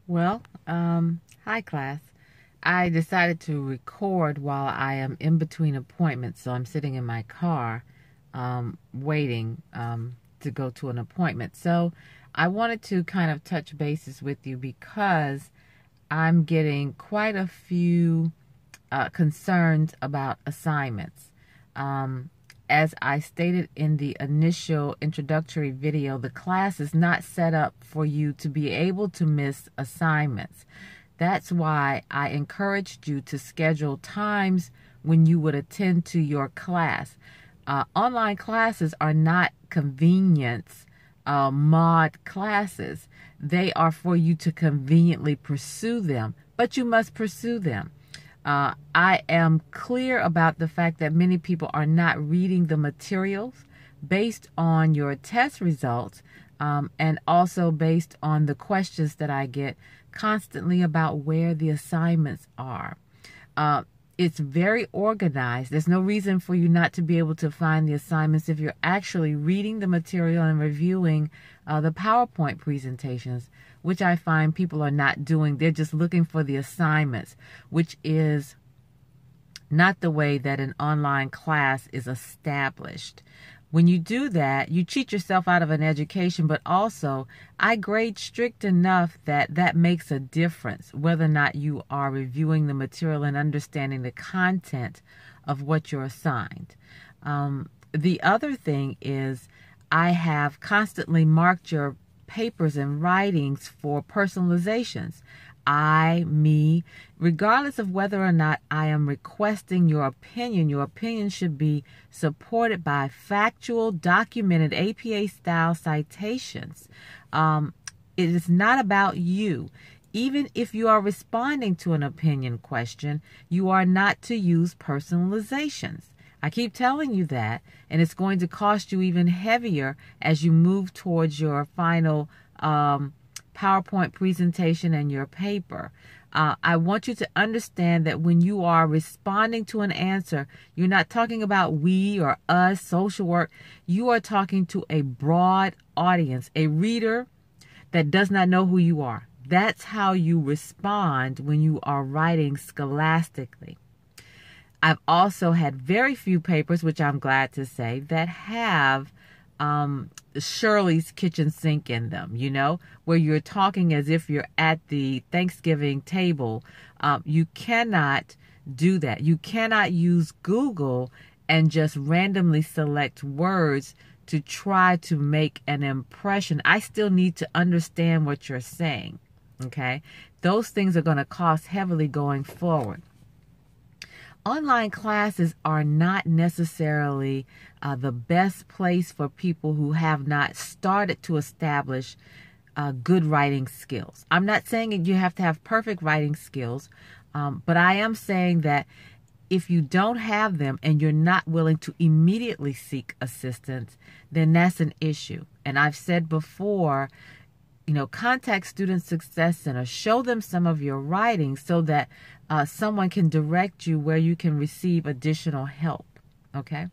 Well, hi class. I decided to record while I am in between appointments, so I'm sitting in my car, waiting to go to an appointment. So I wanted to kind of touch bases with you because I'm getting quite a few concerns about assignments. As I stated in the initial introductory video, the class is not set up for you to be able to miss assignments. That's why I encouraged you to schedule times when you would attend to your class. Online classes are not convenience mod classes. They are for you to conveniently pursue them, but you must pursue them. I am clear about the fact that many people are not reading the materials based on your test results, and also based on the questions that I get constantly about where the assignments are. It's very organized. There's no reason for you not to be able to find the assignments if you're actually reading the material and reviewing the PowerPoint presentations, which I find people are not doing. They're just looking for the assignments, which is not the way that an online class is established. When you do that, you cheat yourself out of an education, but also I grade strict enough that that makes a difference whether or not you are reviewing the material and understanding the content of what you're assigned. The other thing is I have constantly marked your papers and writings for personalizations. I, me, regardless of whether or not I am requesting your opinion should be supported by factual, documented APA-style citations. It is not about you. Even if you are responding to an opinion question, you are not to use personalizations. I keep telling you that, and it's going to cost you even heavier as you move towards your final PowerPoint presentation and your paper. I want you to understand that when you are responding to an answer, you're not talking about we or us, social work. You are talking to a broad audience, a reader that does not know who you are. That's how you respond when you are writing scholastically. I've also had very few papers, which I'm glad to say, that have Shirley's kitchen sink in them, where you're talking as if you're at the Thanksgiving table. You cannot do that. You cannot use Google and just randomly select words to try to make an impression. I still need to understand what you're saying, okay? Those things are going to cost heavily going forward. Online classes are not necessarily the best place for people who have not started to establish good writing skills. I'm not saying that you have to have perfect writing skills, but I am saying that if you don't have them and you're not willing to immediately seek assistance, then that's an issue. And I've said before, contact Student Success Center. Show them some of your writing so that someone can direct you where you can receive additional help, okay?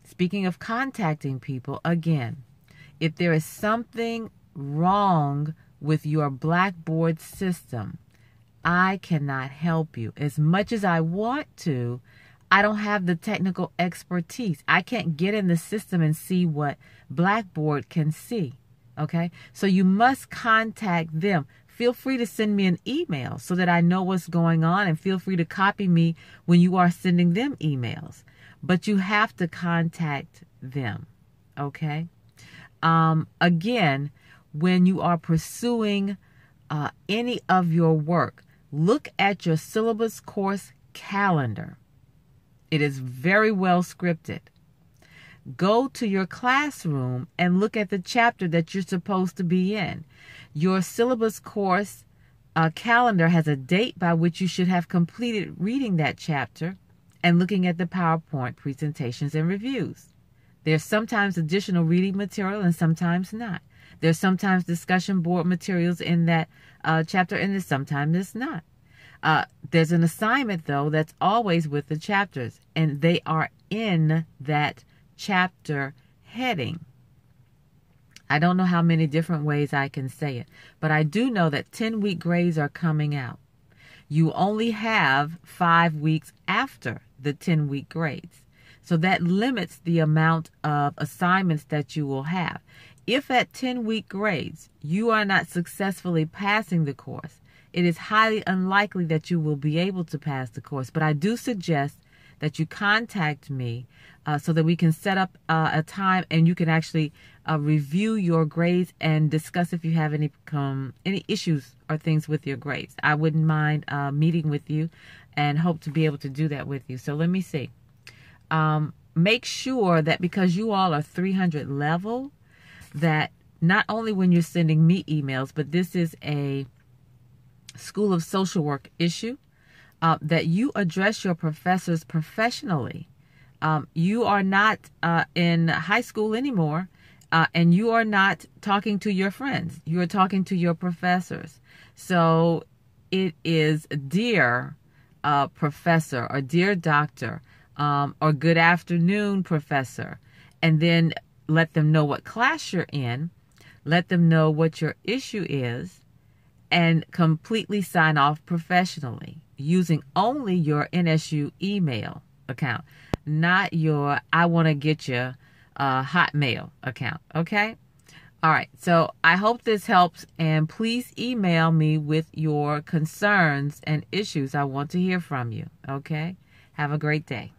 Speaking of contacting people, again, if there is something wrong with your Blackboard system, I cannot help you. As much as I want to, I don't have the technical expertise. I can't get in the system and see what Blackboard can see. Okay, so you must contact them. Feel free to send me an email so that I know what's going on, and feel free to copy me when you are sending them emails. But you have to contact them. Okay. Again, when you are pursuing any of your work, look at your syllabus course calendar. It is very well scripted. Go to your classroom and look at the chapter that you're supposed to be in. Your syllabus course calendar has a date by which you should have completed reading that chapter and looking at the PowerPoint presentations and reviews. There's sometimes additional reading material and sometimes not. There's sometimes discussion board materials in that chapter, and sometimes it's not. There's an assignment, though, that's always with the chapters, and they are in that chapter heading. I don't know how many different ways I can say it, but I do know that 10-week grades are coming out. You only have 5 weeks after the 10-week grades. So that limits the amount of assignments that you will have. If at 10-week grades you are not successfully passing the course, it is highly unlikely that you will be able to pass the course. But I do suggest that you contact me so that we can set up a time and you can actually review your grades and discuss if you have any issues or things with your grades. I wouldn't mind meeting with you and hope to be able to do that with you. So let me see. Make sure that because you all are 300 level, that not only when you're sending me emails, but this is a School of Social Work issue, that you address your professors professionally. You are not in high school anymore, and you are not talking to your friends. You are talking to your professors. So it is dear professor, or dear doctor, or good afternoon professor, and then let them know what class you're in, let them know what your issue is, and completely sign off professionally using only your NSU email account, not your I want to get you Hotmail account. Okay? All right. So I hope this helps, and please email me with your concerns and issues. I want to hear from you. Okay? Have a great day.